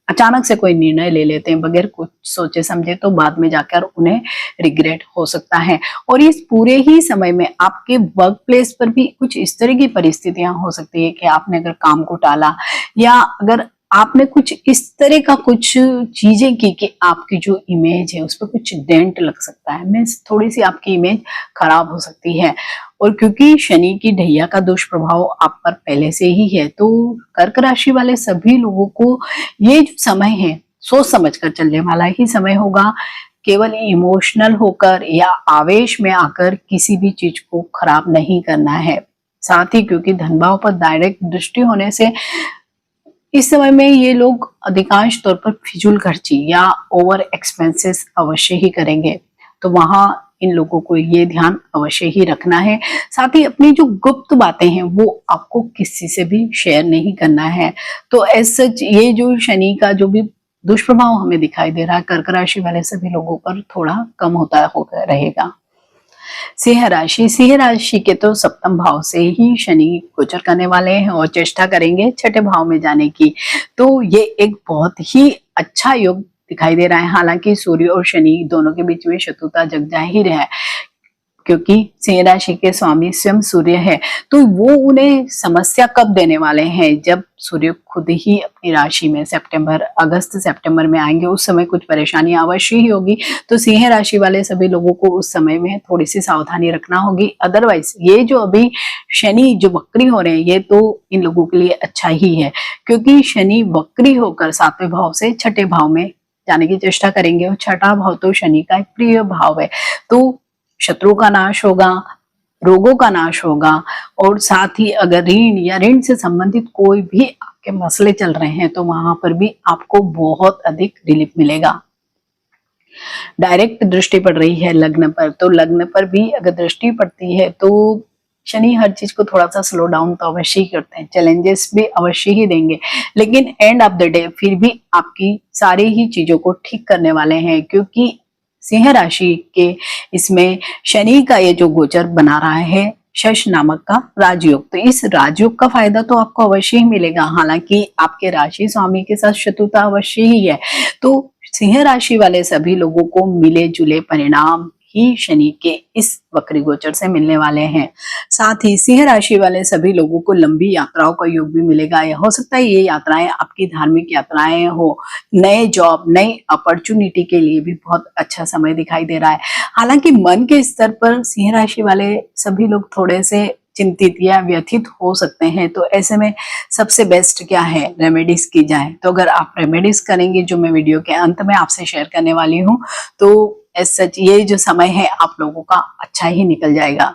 अचानक से कोई निर्णय ले लेते हैं बगैर कुछ सोचे समझे, तो बाद में जाकर उन्हें रिग्रेट हो सकता है। और इस पूरे ही समय में आपके वर्क प्लेस पर भी कुछ इस तरह की परिस्थितियां हो सकती है कि आपने अगर काम को टाला, या अगर आपने कुछ इस तरह का कुछ चीजें की कि आपकी जो इमेज है उस पर कुछ डेंट लग सकता है, मीन्स थोड़ी सी आपकी इमेज खराब हो सकती है। और क्योंकि शनि की ढैया का दुष्प्रभाव आप पर पहले से ही है, तो कर्क राशि वाले सभी लोगों को ये जो समय है सोच समझ कर चलने वाला ही समय होगा। केवल इमोशनल होकर या आवेश में आकर किसी भी चीज को खराब नहीं करना है। साथ ही क्योंकि धन भाव पर डायरेक्ट दृष्टि होने से इस समय में ये लोग अधिकांश तौर पर फिजूल खर्ची या ओवर एक्सपेंसेस अवश्य ही करेंगे, तो वहां इन लोगों को ये ध्यान अवश्य ही रखना है। साथ ही अपनी जो गुप्त बातें हैं वो आपको किसी से भी शेयर नहीं करना है। तो एज सच ये जो शनि का जो भी दुष्प्रभाव हमें दिखाई दे रहा है कर्क राशि वाले सभी लोगों पर थोड़ा कम होता होगा रहेगा। सिंह राशि, सिंह राशि के तो सप्तम भाव से ही शनि गोचर करने वाले हैं और चेष्टा करेंगे छठे भाव में जाने की। तो ये एक बहुत ही अच्छा योग दिखाई दे रहा है। हालांकि सूर्य और शनि दोनों के बीच में शत्रुता जग जाहिर है, क्योंकि सिंह राशि के स्वामी स्वयं सूर्य है, तो वो उन्हें समस्या कब देने वाले हैं, जब सूर्य खुद ही अपनी राशि में अगस्त सितंबर में आएंगे, उस समय कुछ परेशानी अवश्य ही होगी। तो सिंह राशि वाले सभी लोगों को उस समय में थोड़ी सी सावधानी रखना होगी। अदरवाइज ये जो अभी शनि जो वक्री हो रहे हैं ये तो इन लोगों के लिए अच्छा ही है, क्योंकि शनि वक्री होकर सातवें भाव से छठे भाव में जाने की चेष्टा करेंगे, और छठा भाव तो शनि का एक प्रिय भाव है। तो शत्रु का नाश होगा, रोगों का नाश होगा, और साथ ही अगर ऋण या ऋण से संबंधित कोई भी आपके मसले चल रहे हैं तो वहां पर भी आपको बहुत अधिक रिलीफ मिलेगा। डायरेक्ट दृष्टि पड़ रही है लग्न पर, तो लग्न पर भी अगर दृष्टि पड़ती है तो शनि हर चीज को थोड़ा सा स्लो डाउन तो अवश्य ही करते हैं, चैलेंजेस भी अवश्य ही देंगे, लेकिन एंड ऑफ द डे फिर भी आपकी सारी ही चीजों को ठीक करने वाले हैं। क्योंकि सिंह राशि के इसमें शनि का ये जो गोचर बना रहा है शश नामक का राजयोग, तो इस राजयोग का फायदा तो आपको अवश्य ही मिलेगा। हालांकि आपके राशि स्वामी के साथ शत्रुता अवश्य ही है, तो सिंह राशि वाले सभी लोगों को मिले जुले परिणाम ही शनि के इस वक्री गोचर से मिलने वाले हैं। साथ ही सिंह राशि वाले सभी लोगों को लंबी यात्राओं का योग भी मिलेगा। यह हो सकता है ये यात्राएं आपकी धार्मिक यात्राएं हो, नए जॉब, नई अपॉर्चुनिटी के लिए भी बहुत अच्छा समय दिखाई दे रहा है। हालांकि मन के स्तर पर सिंह राशि वाले सभी लोग थोड़े से चिंतित या व्यथित हो सकते हैं, तो ऐसे में सबसे बेस्ट क्या है, रेमेडीज की जाए। तो अगर आप रेमेडीज करेंगे जो मैं वीडियो के अंत में आपसे शेयर करने वाली हूँ, तो एज सच ये जो समय है आप लोगों का अच्छा ही निकल जाएगा।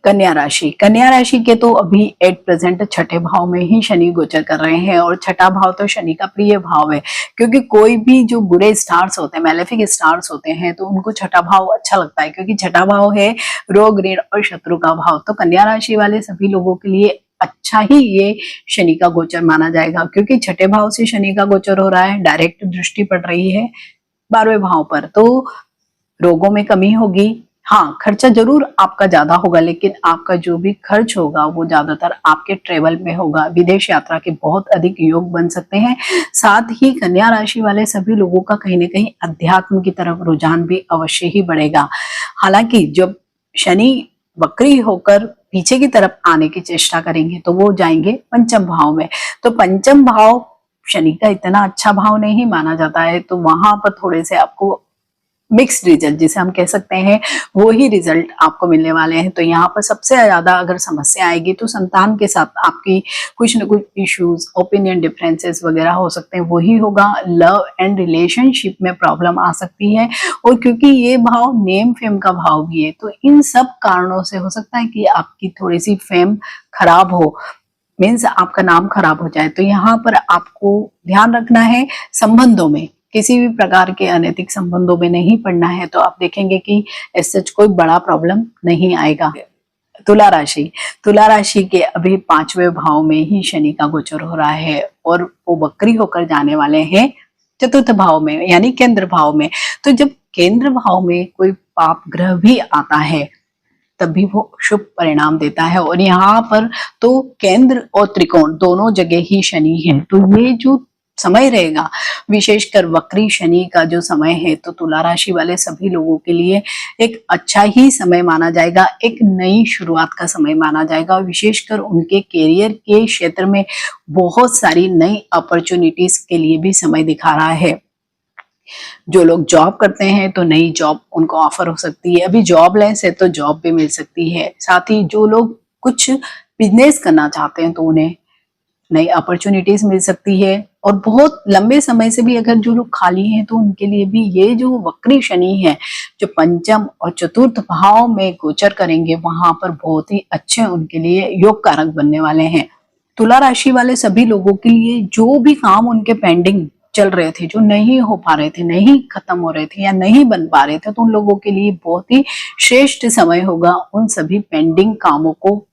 कन्या राशि, कन्या राशि के तो अभी एट प्रेजेंट छठे भाव में ही शनि गोचर कर रहे हैं, और छठा भाव तो शनि का प्रिय भाव है, क्योंकि कोई भी जो बुरे स्टार्स होते हैं, मैलेफिक स्टार्स होते हैं, तो उनको छठा भाव अच्छा लगता है, क्योंकि छठा भाव है रोग, ऋण और शत्रु का भाव। तो कन्या राशि वाले सभी लोगों के लिए अच्छा ही ये शनि का गोचर माना जाएगा, क्योंकि छठे भाव से शनि का गोचर हो रहा है, डायरेक्ट दृष्टि पड़ रही है 12वें भाव पर, तो रोगों में कमी होगी। हाँ, खर्चा जरूर आपका ज्यादा होगा, लेकिन आपका जो भी खर्च होगा वो ज्यादातर आपके ट्रेवल में होगा। विदेश यात्रा के बहुत अधिक योग बन सकते हैं। साथ ही कन्या राशि वाले सभी लोगों का कहीं ना कहीं अध्यात्म की तरफ रुझान भी अवश्य ही बढ़ेगा। हालांकि जब शनि वक्री होकर पीछे की तरफ आने की चेष्टा करेंगे तो वो जाएंगे पंचम भाव में, तो पंचम भाव शनि का इतना अच्छा भाव नहीं माना जाता है, तो वहां पर थोड़े से आपको मिक्स्ड रिजल्ट जिसे हम कह सकते हैं, वो ही रिजल्ट आपको मिलने वाले हैं। तो यहाँ पर सबसे ज्यादा अगर समस्या आएगी तो संतान के साथ आपकी कुछ न कुछ इश्यूज, ओपिनियन डिफरेंसेस वगैरह हो सकते हैं, वही होगा। लव एंड रिलेशनशिप में प्रॉब्लम आ सकती है, और क्योंकि ये भाव नेम फेम का भाव भी है, तो इन सब कारणों से हो सकता है कि आपकी थोड़ी सी फेम खराब हो, मीन्स आपका नाम खराब हो जाए। तो यहाँ पर आपको ध्यान रखना है, संबंधों में किसी भी प्रकार के अनैतिक संबंधों में नहीं पड़ना है, तो आप देखेंगे कि ऐसा कोई बड़ा प्रॉब्लम नहीं आएगा। तुला राशि, तुला राशि के अभी 5वें भाव में ही शनि का गोचर हो रहा है, और वो वक्री होकर जाने वाले हैं चतुर्थ भाव में, यानी केंद्र भाव में। तो जब केंद्र भाव में कोई पाप ग्रह भी आता है तभी वो शुभ परिणाम देता है, और यहाँ पर तो केंद्र और त्रिकोण दोनों जगह ही शनि है। तो ये जो समय रहेगा, विशेषकर वक्री शनि का जो समय है, तो तुला राशि वाले सभी लोगों के लिए एक अच्छा ही समय माना जाएगा, एक नई शुरुआत का समय माना जाएगा। विशेषकर उनके करियर के क्षेत्र में बहुत सारी नई अपॉर्चुनिटीज के लिए भी समय दिखा रहा है। जो लोग जॉब करते हैं तो नई जॉब उनको ऑफर हो सकती है, अभी जॉबलेस है तो जॉब भी मिल सकती है। साथ ही जो लोग कुछ बिजनेस करना चाहते हैं तो उन्हें नई अपॉर्चुनिटीज मिल सकती है। और बहुत लंबे समय से भी अगर जो लोग खाली हैं तो उनके लिए भी ये जो वक्री शनि है, जो पंचम और चतुर्थ भाव में गोचर करेंगे, वहां पर बहुत ही अच्छे उनके लिए योग कारक बनने वाले हैं। तुला राशि वाले सभी लोगों के लिए जो भी काम उनके पेंडिंग चल रहे थे, जो नहीं हो पा रहे थे, नहीं खत्म हो रहे थे या नहीं बन पा रहे थे, तो उन लोगों के लिए बहुत ही श्रेष्ठ समय होगा उन सभी पेंडिंग कामों को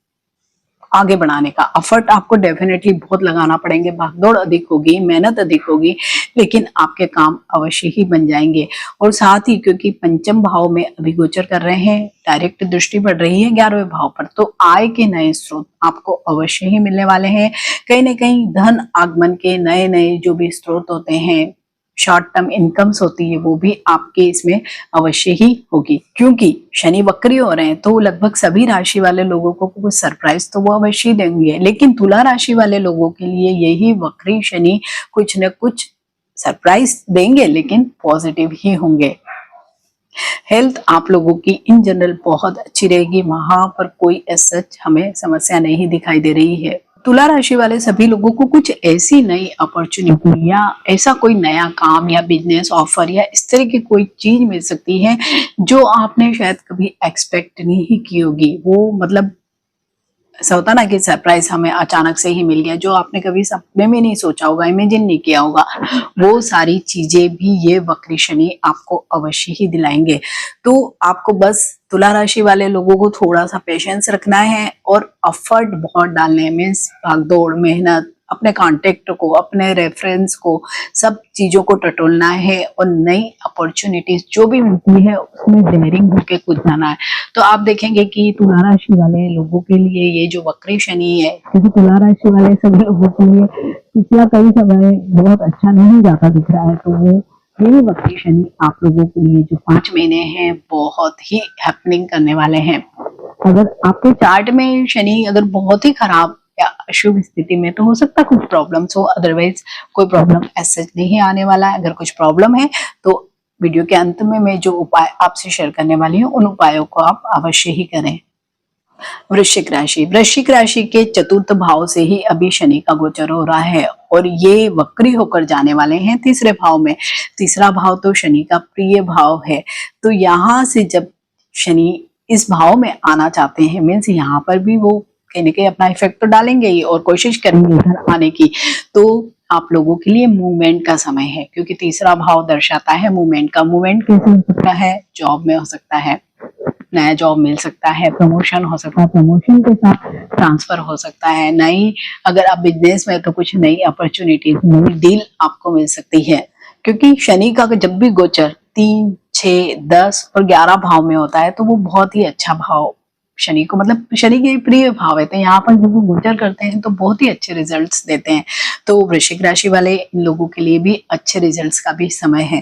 आगे बढ़ाने का। एफर्ट आपको डेफिनेटली बहुत लगाना पड़ेंगे, भागदौड़ अधिक होगी, मेहनत अधिक होगी, लेकिन आपके काम अवश्य ही बन जाएंगे। और साथ ही क्योंकि पंचम भाव में अभी गोचर कर रहे हैं, डायरेक्ट दृष्टि पड़ रही है 11वें भाव पर, तो आय के नए स्रोत आपको अवश्य ही मिलने वाले हैं। कहीं ना कहीं धन आगमन के नए नए जो भी स्रोत होते हैं, शॉर्ट टर्म इनकम्स होती है, वो भी आपके इसमें अवश्य ही होगी। क्योंकि शनि वक्री हो रहे हैं तो लगभग सभी राशि वाले लोगों को कुछ सरप्राइज तो वो अवश्य देंगे, लेकिन तुला राशि वाले लोगों के लिए यही वक्री शनि कुछ न कुछ सरप्राइज देंगे, लेकिन पॉजिटिव ही होंगे। हेल्थ आप लोगों की इन जनरल बहुत अच्छी रहेगी, वहां पर कोई ऐसा हमें समस्या नहीं दिखाई दे रही है। तुला राशि वाले सभी लोगों को कुछ ऐसी नई अपॉर्चुनिटी या ऐसा कोई नया काम या बिजनेस ऑफर या इस तरह की कोई चीज मिल सकती है जो आपने शायद कभी एक्सपेक्ट नहीं की होगी। वो मतलब ऐसा होता ना कि सरप्राइज हमें अचानक से ही मिल गया, जो आपने कभी सपने में नहीं सोचा होगा, इमेजिन नहीं किया होगा, वो सारी चीजें भी ये वक्री शनि आपको अवश्य ही दिलाएंगे। तो आपको बस तुला राशि वाले लोगों को थोड़ा सा पेशेंस रखना है और एफर्ट बहुत डालने हैं, मीन्स भागदौड़, मेहनत, अपने कॉन्टेक्ट को, अपने रेफरेंस को, सब चीजों को टटोलना है और नई अपॉर्चुनिटीज जो भी मिलती है उसमें डेयरिंग होके कूद जाना है। तो आप देखेंगे कि तुला राशि वाले लोगों के लिए ये जो वक्री शनि है, क्योंकि तुला राशि वाले सभी लोगों के लिए पिछला कई समय बहुत अच्छा नहीं जाता दिख रहा है, तो वो ये वक्री शनि आप लोगों के लिए जो 5 महीने हैं बहुत ही हैपनिंग करने वाले हैं। अगर आपके चार्ट में शनि अगर बहुत ही खराब या अशुभ स्थिति में तो हो सकता है कुछ प्रॉब्लम्स हो, अदरवाइज कोई प्रॉब्लम ऐसे नहीं आने वाला है। अगर कुछ प्रॉब्लम है तो वीडियो के अंत में मैं जो उपाय आपसे शेयर करने वाली हूँ उन उपायों को आप अवश्य ही करें। वृश्चिक राशि, वृश्चिक राशि के चतुर्थ भाव से ही अभी शनि का गोचर हो रहा है और ये वक्री होकर जाने वाले हैं तीसरे भाव में। तीसरा भाव तो शनि का प्रिय भाव है, तो यहाँ से जब शनि इस भाव में आना चाहते हैं, मीन्स यहाँ पर भी वो कहीं ना कहीं अपना इफेक्ट तो डालेंगे ही और कोशिश करेंगे इधर आने की। तो आप लोगों के लिए मूवमेंट का समय है, क्योंकि तीसरा भाव दर्शाता है मूवमेंट का। मूवमेंट कैसे हो सकता है? जॉब में हो सकता है, नया जॉब मिल सकता है, प्रमोशन हो सकता है, प्रमोशन के साथ ट्रांसफर हो सकता है, नई, अगर आप बिजनेस में तो कुछ नई अपॉर्चुनिटीज, नई डील आपको मिल सकती है। क्योंकि शनि का जब भी गोचर 3, 6, 10 और 11 भाव में होता है तो वो बहुत ही अच्छा भाव शनि को, मतलब शनि के प्रिय भाव है, तो यहाँ पर जब वो गोचर करते हैं तो बहुत ही अच्छे रिजल्ट्स देते हैं। तो वृश्चिक राशि वाले लोगों के लिए भी अच्छे रिजल्ट्स का भी समय है।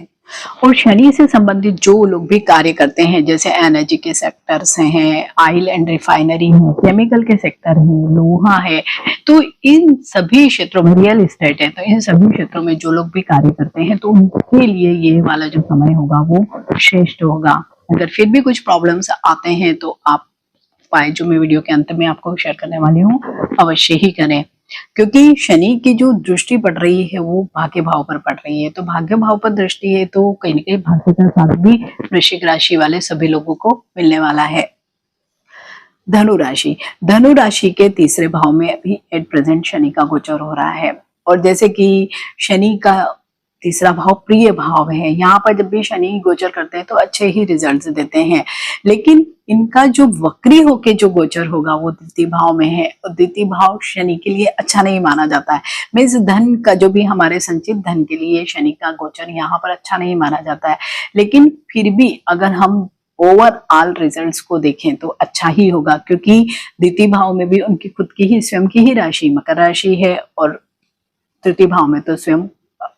और शनि से संबंधित जो लोग भी कार्य करते हैं, जैसे एनर्जी के सेक्टर्स हैं, ऑयल एंड रिफाइनरी है, केमिकल के सेक्टर है, लोहा है, तो इन सभी क्षेत्रों में, रियल एस्टेट है, तो इन सभी क्षेत्रों में जो लोग भी कार्य करते हैं तो उनके लिए ये वाला जो समय होगा वो श्रेष्ठ होगा। अगर फिर भी कुछ प्रॉब्लम्स आते हैं तो आप उपाय जो मैं वीडियो के अंत में आपको शेयर करने वाली हूँ अवश्य ही करें, क्योंकि शनि की जो दृष्टि पड़ रही है वो भाग्य भाव पर पड़ रही है। तो भाग्य भाव पर दृष्टि है तो कहीं ना कहीं भाग्य का साथ भी वृश्चिक राशि वाले सभी लोगों को मिलने वाला है। धनु राशि, धनु राशि के तीसरे भाव में अभी एट प्रेजेंट शनि का गोचर हो रहा है। और जैसे कि शनि का तीसरा भाव प्रिय भाव है, यहाँ पर जब भी शनि गोचर करते हैं तो अच्छे ही रिजल्ट्स देते हैं, लेकिन इनका जो वक्री होके जो गोचर होगा वो द्वितीय भाव में है, और द्वितीय भाव शनि के लिए अच्छा नहीं माना जाता है। मीन्स धन का जो भी हमारे संचित धन के लिए शनि का गोचर यहाँ पर अच्छा नहीं माना जाता है, लेकिन फिर भी अगर हम ओवरऑल रिजल्ट्स को देखें तो अच्छा ही होगा, क्योंकि द्वितीय भाव में भी उनकी खुद की ही स्वयं की ही राशि मकर राशि है, और तृतीय भाव में तो स्वयं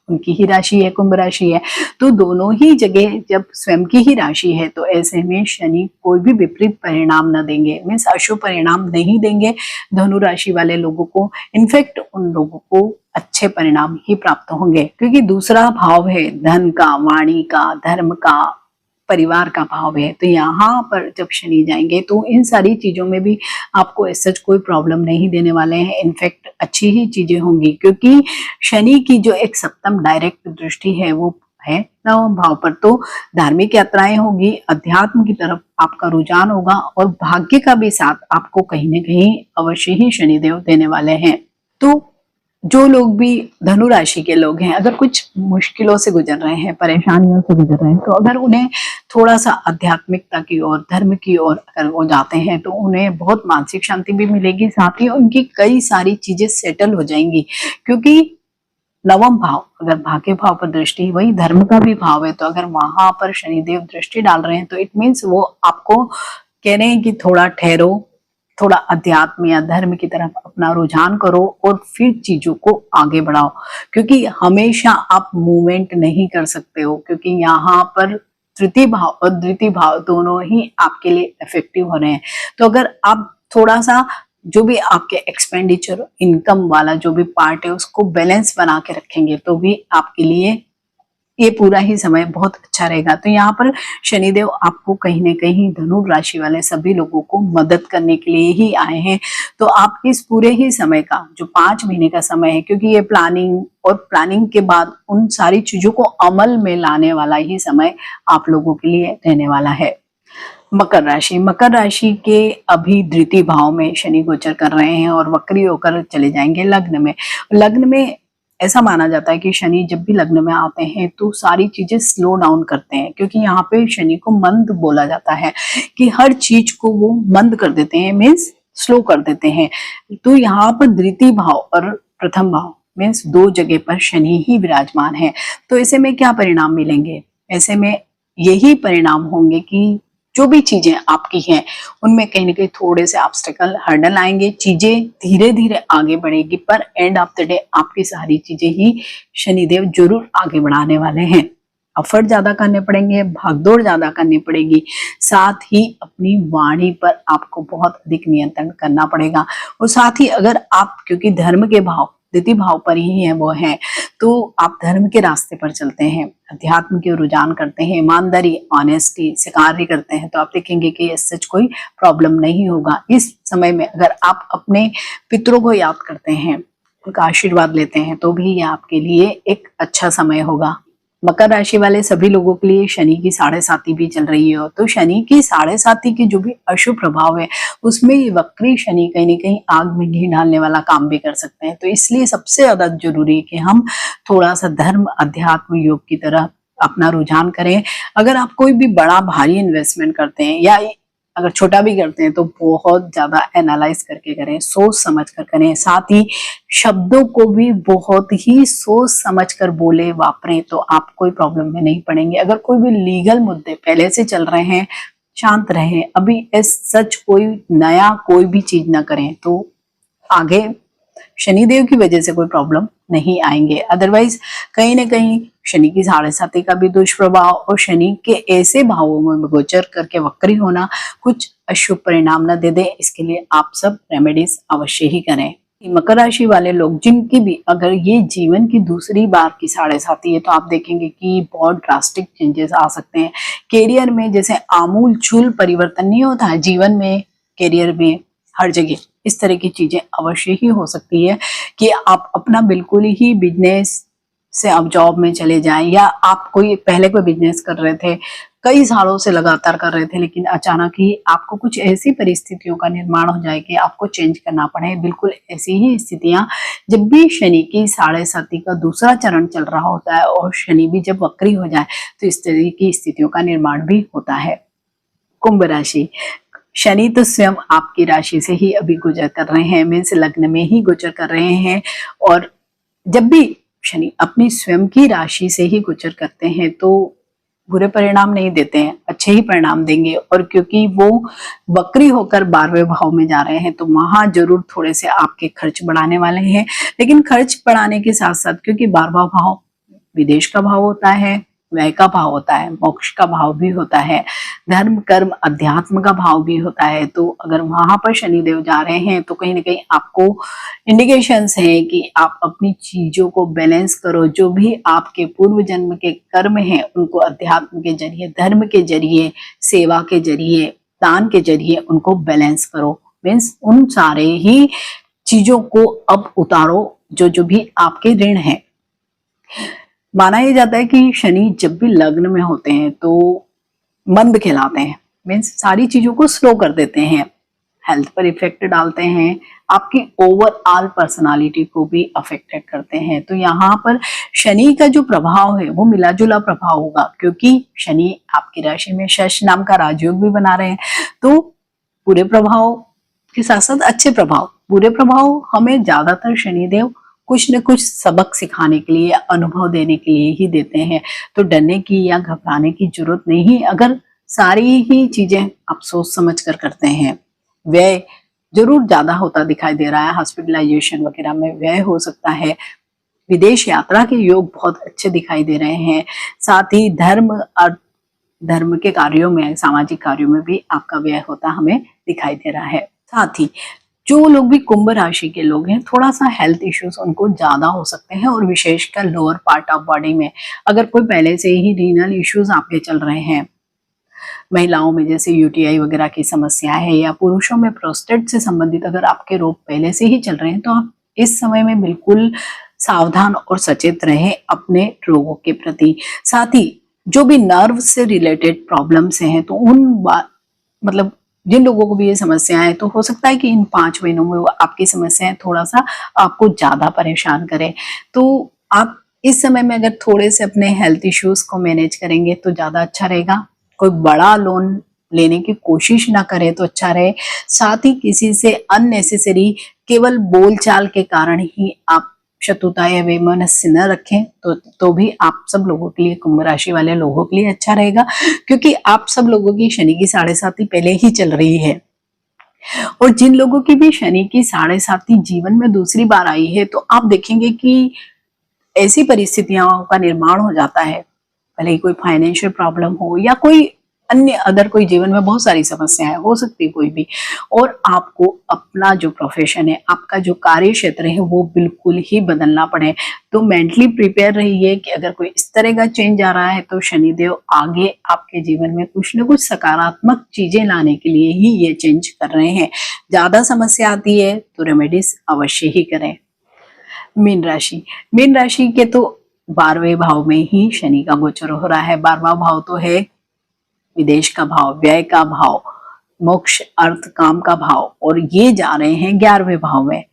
उनकी ही राशि है, कुंभ राशि है। तो दोनों ही जगह जब स्वयं की ही राशि है तो ऐसे में शनि कोई भी विपरीत परिणाम न देंगे, मीन्स अशुभ परिणाम नहीं देंगे धनु राशि वाले लोगों को। इनफैक्ट उन लोगों को अच्छे परिणाम ही प्राप्त होंगे, क्योंकि दूसरा भाव है धन का, वाणी का, धर्म का, परिवार का भाव है। तो यहाँ पर जब शनि जाएंगे तो इन सारी चीजों में भी आपको सच कोई प्रॉब्लम नहीं देने वाले हैं, इनफैक्ट अच्छी ही चीजें होंगी, क्योंकि शनि की जो एक सप्तम डायरेक्ट दृष्टि है वो है नवम भाव पर। तो धार्मिक यात्राएं होगी, अध्यात्म की तरफ आपका रुझान होगा, और भाग्य का भी साथ आपको कहीं ना कहीं अवश्य ही शनिदेव देने वाले हैं। तो जो लोग भी धनु राशि के लोग हैं, अगर कुछ मुश्किलों से गुजर रहे हैं, परेशानियों से गुजर रहे हैं, तो अगर उन्हें थोड़ा सा आध्यात्मिकता की ओर, धर्म की ओर अगर वो जाते हैं तो उन्हें बहुत मानसिक शांति भी मिलेगी, साथ ही उनकी कई सारी चीजें सेटल हो जाएंगी। क्योंकि नवम भाव अगर भाग्य भाव पर दृष्टि, वही धर्म का भी भाव है, तो अगर वहां पर शनिदेव दृष्टि डाल रहे हैं तो इट मीन्स वो आपको कह रहे हैं कि थोड़ा ठहरो, थोड़ा अध्यात्म या धर्म की तरफ अपना रुझान करो और फिर चीजों को आगे बढ़ाओ, क्योंकि हमेशा आप मूवमेंट नहीं कर सकते हो, क्योंकि यहाँ पर तृतीय भाव और द्वितीय भाव दोनों ही आपके लिए इफेक्टिव हो रहे हैं। तो अगर आप थोड़ा सा जो भी आपके एक्सपेंडिचर इनकम वाला जो भी पार्ट है उसको बैलेंस बना के रखेंगे तो भी आपके लिए ये पूरा ही समय बहुत अच्छा रहेगा। तो यहाँ पर शनिदेव आपको कहीं ना कहीं धनु राशि वाले सभी लोगों को मदद करने के लिए ही आए हैं। तो आप इस पूरे ही समय का जो 5 महीने का समय है, क्योंकि ये प्लानिंग और प्लानिंग के बाद उन सारी चीजों को अमल में लाने वाला ही समय आप लोगों के लिए रहने वाला है। मकर राशि, मकर राशि के अभी द्वितीय भाव में शनि गोचर कर रहे हैं और वक्री होकर चले जाएंगे लग्न में। लग्न में ऐसा माना जाता है कि शनि जब भी लग्न में आते हैं तो सारी चीजें स्लो डाउन करते हैं, क्योंकि यहाँ पे शनि को मंद बोला जाता है कि हर चीज को वो मंद कर देते हैं, मीन्स स्लो कर देते हैं। तो यहाँ पर द्वितीय भाव और प्रथम भाव मीन्स दो जगह पर शनि ही विराजमान है। तो ऐसे में क्या परिणाम मिलेंगे? ऐसे में यही परिणाम होंगे कि जो भी चीजें आपकी हैं उनमें कहीं ना कहीं थोड़े से ऑब्स्टेकल, हर्डल आएंगे, चीजें धीरे धीरे आगे बढ़ेगी, पर एंड ऑफ द डे आपकी सारी चीजें ही शनिदेव जरूर आगे बढ़ाने वाले हैं। एफर्ट ज्यादा करने पड़ेंगे, भागदौड़ ज्यादा करनी पड़ेगी, साथ ही अपनी वाणी पर आपको बहुत अधिक नियंत्रण करना पड़ेगा। और साथ ही अगर आप, क्योंकि धर्म के भाव द्वितीय भाव पर ही है वो है, तो आप धर्म के रास्ते पर चलते हैं, अध्यात्म के रुझान करते हैं, ईमानदारी, ऑनेस्टी से कार्य करते हैं, तो आप देखेंगे कि सच कोई प्रॉब्लम नहीं होगा। इस समय में अगर आप अपने पितरों को याद करते हैं, उनका आशीर्वाद लेते हैं, तो भी ये आपके लिए एक अच्छा समय होगा। मकर राशि वाले सभी लोगों के लिए शनि की 7.5 भी चल रही है, तो शनि की 7.5 की जो भी अशुभ प्रभाव है उसमें वक्री शनि कहीं ना कहीं आग में घी डालने वाला काम भी कर सकते हैं। तो इसलिए सबसे ज्यादा जरूरी है कि हम थोड़ा सा धर्म, अध्यात्म, योग की तरह अपना रुझान करें। अगर आप कोई भी बड़ा भारी इन्वेस्टमेंट करते हैं या अगर छोटा भी करते हैं तो बहुत ज्यादा एनालाइज करके करें, सोच समझ कर करें, साथ ही शब्दों को भी बहुत ही सोच समझ कर बोले, वापरें, तो आप कोई प्रॉब्लम में नहीं पड़ेंगे। अगर कोई भी लीगल मुद्दे पहले से चल रहे हैं, शांत रहें, अभी सच कोई नया कोई भी चीज ना करें, तो आगे शनिदेव की वजह से कोई प्रॉब्लम नहीं आएंगे। अदरवाइज कहीं ना कहीं शनि की 7.5 का भी दुष्प्रभाव और शनि के ऐसे भावों में गोचर करके वक्री होना कुछ अशुभ परिणाम न दे दे, इसके लिए आप सब रेमेडीज अवश्य ही करें। मकर राशि वाले लोग जिनकी भी अगर ये जीवन की दूसरी बार की 7.5 है तो आप देखेंगे कि बहुत ड्रास्टिक चेंजेस आ सकते हैं कैरियर में। जैसे आमूल चूल परिवर्तन नहीं होता है जीवन में, कैरियर में, हर जगह इस तरह की चीजें अवश्य ही हो सकती है कि आप अपना बिल्कुल ही बिजनेस से आप जॉब में चले जाएं, या आप कोई पहले कोई बिजनेस कर रहे थे, कई सालों से लगातार कर रहे थे, लेकिन अचानक ही आपको कुछ ऐसी परिस्थितियों का निर्माण हो जाए कि आपको चेंज करना पड़े। बिल्कुल ऐसी ही स्थितियां जब भी शनि की 7.5 का दूसरा चरण चल रहा होता है और शनि भी जब वक्री हो जाए तो इस तरह की स्थितियों का निर्माण भी होता है। कुंभ राशि, शनि तो स्वयं आपकी राशि से ही अभी गुजर कर रहे हैं, मीन्स लग्न में ही गुजर कर रहे हैं। और जब भी शनि अपनी स्वयं की राशि से ही गोचर करते हैं तो बुरे परिणाम नहीं देते हैं, अच्छे ही परिणाम देंगे। और क्योंकि वो वक्री होकर 12वें भाव में जा रहे हैं तो वहां जरूर थोड़े से आपके खर्च बढ़ाने वाले हैं, लेकिन खर्च बढ़ाने के साथ साथ क्योंकि 12वां भाव विदेश का भाव होता है, व्यय का भाव होता है, मोक्ष का भाव भी होता है, धर्म कर्म अध्यात्म का भाव भी होता है, तो अगर वहां पर शनिदेव जा रहे हैं तो कहीं ना कहीं आपको इंडिकेशंस हैं कि आप अपनी चीजों को बैलेंस करो। जो भी आपके पूर्व जन्म के कर्म हैं उनको अध्यात्म के जरिए, धर्म के जरिए, सेवा के जरिए, दान के जरिए उनको बैलेंस करो। मीन्स उन सारे ही चीजों को अब उतारो जो जो भी आपके ऋण हैं। माना यह जाता है कि शनि जब भी लग्न में होते हैं तो मंद खिलाते हैं, मीन्स सारी चीजों को स्लो कर देते हैं, हेल्थ पर इफेक्ट डालते हैं, आपकी ओवरऑल पर्सनालिटी को भी अफेक्टेड करते हैं। तो यहाँ पर शनि का जो प्रभाव है वो मिला जुला प्रभाव होगा, क्योंकि शनि आपकी राशि में शश नाम का राजयोग भी बना रहे हैं। तो बुरे प्रभाव के साथ साथ अच्छे प्रभाव, बुरे प्रभाव हमें ज्यादातर शनिदेव कुछ न कुछ सबक सिखाने के लिए, अनुभव देने के लिए ही देते हैं। तो डरने की या घबराने की जरूरत नहीं, अगर सारी ही चीजें आप सोच समझ कर करते हैं। व्यय जरूर ज्यादा होता दिखाई दे रहा है, हॉस्पिटलाइजेशन वगैरह में व्यय हो सकता है, विदेश यात्रा के योग बहुत अच्छे दिखाई दे रहे हैं, साथ ही धर्म के कार्यों में, सामाजिक कार्यों में भी आपका व्यय होता हमें दिखाई दे रहा है। साथ ही जो लोग भी कुंभ राशि के लोग हैं थोड़ा सा हेल्थ इश्यूज उनको ज्यादा हो सकते हैं, और विशेषकर लोअर पार्ट ऑफ बॉडी में अगर कोई पहले से ही रीनल इश्यूज आपके चल रहे हैं, महिलाओं में जैसे यूटीआई वगैरह की समस्या है, या पुरुषों में प्रोस्टेट से संबंधित अगर आपके रोग पहले से ही चल रहे हैं तो आप इस समय में बिल्कुल सावधान और सचेत रहें अपने रोगों के प्रति। साथ ही जो भी नर्व से रिलेटेड प्रॉब्लम्स हैं तो मतलब जिन लोगों को भी ये समस्याएं, तो हो सकता है कि इन 5 महीनों में वो आपकी समस्याएं थोड़ा सा आपको ज्यादा परेशान करें। तो आप इस समय में अगर थोड़े से अपने हेल्थ इश्यूज को मैनेज करेंगे तो ज्यादा अच्छा रहेगा। कोई बड़ा लोन लेने की कोशिश ना करें तो अच्छा रहे। साथ ही किसी से अननेसेसरी केवल बोलचाल के कारण ही आप शत्रुता या वैमनस्य न रखें तो भी आप सब लोगों के लिए, कुंभ राशि वाले लोगों के लिए अच्छा रहेगा, क्योंकि आप सब लोगों की शनि की 7.5 पहले ही चल रही है। और जिन लोगों की भी शनि की 7.5 जीवन में दूसरी बार आई है तो आप देखेंगे कि ऐसी परिस्थितियों का निर्माण हो जाता है, भले ही कोई फाइनेंशियल प्रॉब्लम हो या कोई अन्य अदर कोई जीवन में बहुत सारी समस्याएं हो सकती है कोई भी, और आपको अपना जो प्रोफेशन है, आपका जो कार्य क्षेत्र है वो बिल्कुल ही बदलना पड़े। तो मेंटली प्रिपेयर रहिए कि अगर कोई इस तरह का चेंज आ रहा है तो शनिदेव आगे आपके जीवन में कुछ न कुछ सकारात्मक चीजें लाने के लिए ही ये चेंज कर रहे हैं। ज्यादा समस्या आती है तो रेमेडीज अवश्य ही करें। मीन राशि के तो 12वें भाव में ही शनि का गोचर हो रहा है। 12वां भाव तो है विदेश का भाव, व्यय का भाव, मोक्ष अर्थ काम का भाव, और ये जा रहे हैं 11वें भाव में,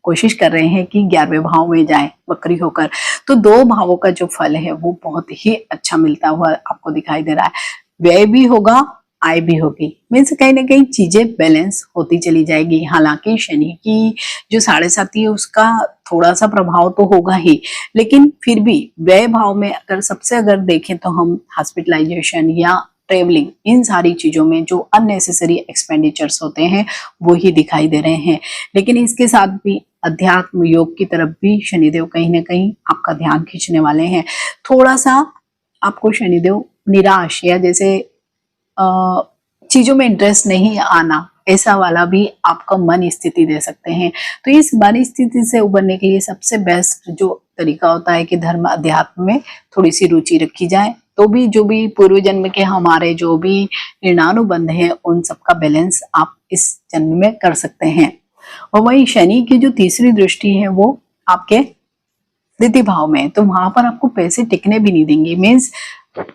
कोशिश कर रहे हैं कि 11वें भाव में जाए वक्री होकर। तो 2 भावों का जो फल है वो बहुत ही अच्छा मिलता हुआ आपको दिखाई दे रहा है। व्यय भी होगा, आय भी होगी, मीन्स कहीं ना कहीं चीजें बैलेंस होती चली जाएगी। हालांकि शनि की जो 7.5 है उसका थोड़ा सा प्रभाव तो होगा ही, लेकिन फिर भी व्यय भाव में अगर सबसे अगर देखें तो हम हॉस्पिटलाइजेशन या ट्रेवलिंग, इन सारी चीजों में जो अननेसेसरी एक्सपेंडिचर्स होते हैं वो ही दिखाई दे रहे हैं। लेकिन इसके साथ भी अध्यात्म योग की तरफ भी शनिदेव कहीं ना कहीं आपका ध्यान खींचने वाले हैं। थोड़ा सा आपको शनिदेव निराश या जैसे चीजों में इंटरेस्ट नहीं आना, ऐसा वाला भी आपका मन स्थिति दे सकते हैं। तो इस मन स्थिति से उबरने के लिए सबसे बेस्ट जो तरीका होता है कि धर्म अध्यात्म में थोड़ी सी रुचि रखी जाए, तो भी जो भी पूर्व जन्म के हमारे जो भी ऋणानुबंध है उन सबका बैलेंस आप इस जन्म में कर सकते हैं। और वही शनि की जो तीसरी दृष्टि है वो आपके द्वितीय भाव में, तो वहां पर आपको पैसे टिकने भी नहीं देंगे। मीन्स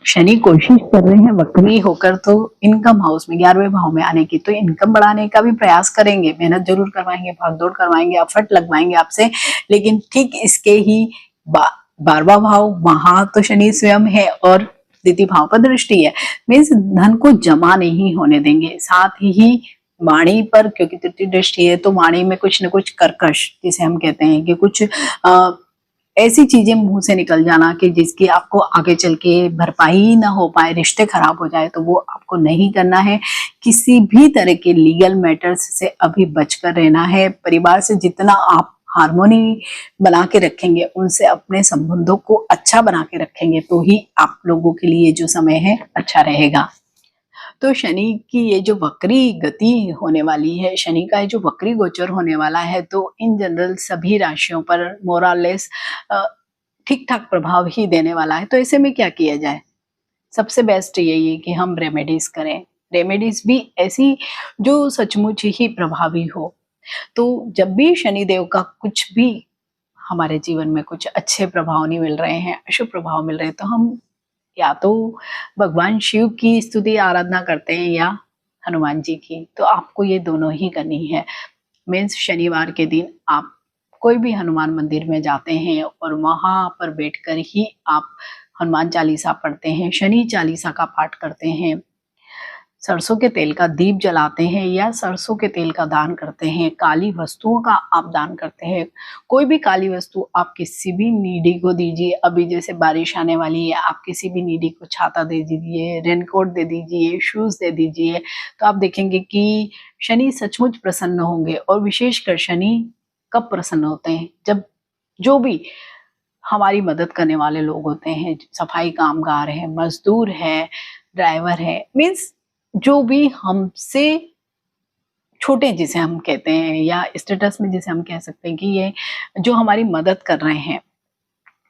शनि कोशिश कर रहे हैं वक्री होकर तो इनकम हाउस में 11वें भाव में आने की, तो इनकम बढ़ाने का भी प्रयास करेंगे, मेहनत जरूर करवाएंगे, भागदौड़ करवाएंगे, एफर्ट लगवाएंगे आपसे। लेकिन ठीक इसके ही 12वां भाव, वहां तो शनि स्वयं है और द्वितीय भाव पर दृष्टि है। मीन्स धन को जमा नहीं होने देंगे। साथ ही वाणी पर, क्योंकि तृतीय दृष्टि है तो वाणी में कुछ न कुछ कर्कश, जिसे हम कहते हैं कि कुछ ऐसी चीजें मुंह से निकल जाना कि जिसकी आपको आगे चल के भरपाई ना हो पाए, रिश्ते खराब हो जाए, तो वो आपको नहीं करना है। किसी भी तरह के लीगल मैटर्स से अभी बचकर रहना है। परिवार से जितना आप हार्मोनी बना के रखेंगे, उनसे अपने संबंधों को अच्छा बना के रखेंगे, तो ही आप लोगों के लिए जो समय है अच्छा रहेगा। तो शनि की ये जो वक्री गति होने वाली है, शनि का ये जो वक्री गोचर होने वाला है, तो इन जनरल सभी राशियों पर मोरलेस ठीक ठाक प्रभाव ही देने वाला है। तो ऐसे में क्या किया जाए? सबसे बेस्ट यही है कि हम रेमेडीज करें। रेमेडीज भी ऐसी जो सचमुच ही प्रभावी हो। तो जब भी शनिदेव का कुछ भी हमारे जीवन में कुछ अच्छे प्रभाव नहीं मिल रहे हैं, अशुभ प्रभाव मिल रहे हैं, तो हम या तो भगवान शिव की स्तुति आराधना करते हैं या हनुमान जी की। तो आपको ये दोनों ही करनी है। मीन्स शनिवार के दिन आप कोई भी हनुमान मंदिर में जाते हैं और वहां पर बैठकर ही आप हनुमान चालीसा पढ़ते हैं, शनि चालीसा का पाठ करते हैं, सरसों के तेल का दीप जलाते हैं या सरसों के तेल का दान करते हैं, काली वस्तुओं का आप दान करते हैं। कोई भी काली वस्तु आप किसी भी नीडी को दीजिए। अभी जैसे बारिश आने वाली है, आप किसी भी नीडी को छाता दे दीजिए, रेनकोट दे दीजिए, शूज दे दीजिए, तो आप देखेंगे कि शनि सचमुच प्रसन्न होंगे। और विशेषकर शनि कब प्रसन्न होते हैं? जब जो भी हमारी मदद करने वाले लोग होते हैं, सफाई कामगार है, मजदूर है, ड्राइवर है, मीन्स जो भी हमसे छोटे जिसे हम कहते हैं, या स्टेटस में जिसे हम कह सकते हैं कि ये जो हमारी मदद कर रहे हैं,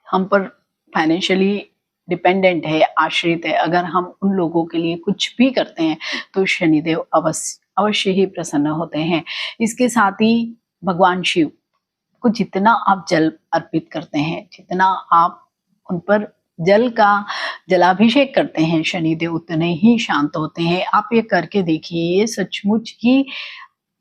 हम पर फाइनेंशियली डिपेंडेंट है, आश्रित है, अगर हम उन लोगों के लिए कुछ भी करते हैं तो शनिदेव अवश्य ही प्रसन्न होते हैं। इसके साथ ही भगवान शिव को जितना आप जल अर्पित करते हैं, जितना आप उन पर जल का जलाभिषेक करते हैं, शनिदेव उतने ही शांत होते हैं। आप ये करके देखिए, ये सचमुच ही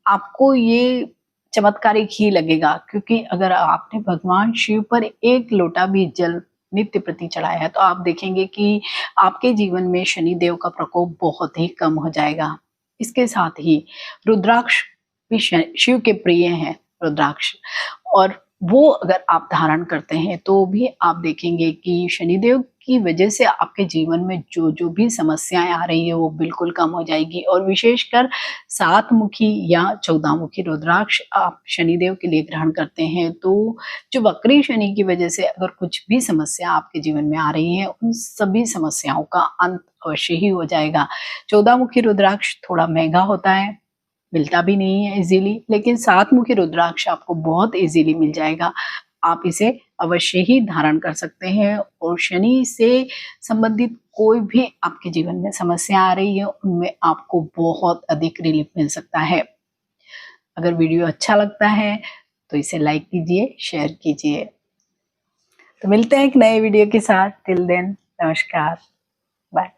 आपको ये चमत्कारिक ही लगेगा। क्योंकि अगर आपने भगवान शिव पर एक लोटा भी जल नित्य प्रति चढ़ाया है, तो आप देखेंगे कि आपके जीवन में शनिदेव का प्रकोप बहुत ही कम हो जाएगा। इसके साथ ही रुद्राक्ष भी शिव के प्रिय हैं, रुद्राक्ष, और वो अगर आप धारण करते हैं तो भी आप देखेंगे कि शनिदेव की वजह से आपके जीवन में जो जो भी समस्याएं आ रही है वो बिल्कुल कम हो जाएगी। और विशेषकर 7 मुखी या 14 मुखी रुद्राक्ष आप शनिदेव के लिए ग्रहण करते हैं, तो जो वक्री शनि की वजह से अगर कुछ भी समस्या आपके जीवन में आ रही है, उन सभी समस्याओं का अंत अवश्य ही हो जाएगा। 14 मुखी रुद्राक्ष थोड़ा महंगा होता है, मिलता भी नहीं है इजीली, लेकिन 7 मुखी रुद्राक्ष आपको बहुत इजीली मिल जाएगा। आप इसे अवश्य ही धारण कर सकते हैं और शनि से संबंधित कोई भी आपके जीवन में समस्या आ रही है, उनमें आपको बहुत अधिक रिलीफ मिल सकता है। अगर वीडियो अच्छा लगता है तो इसे लाइक कीजिए, शेयर कीजिए। तो मिलते हैं एक नए वीडियो के साथ। टिल देन, नमस्कार, बाय।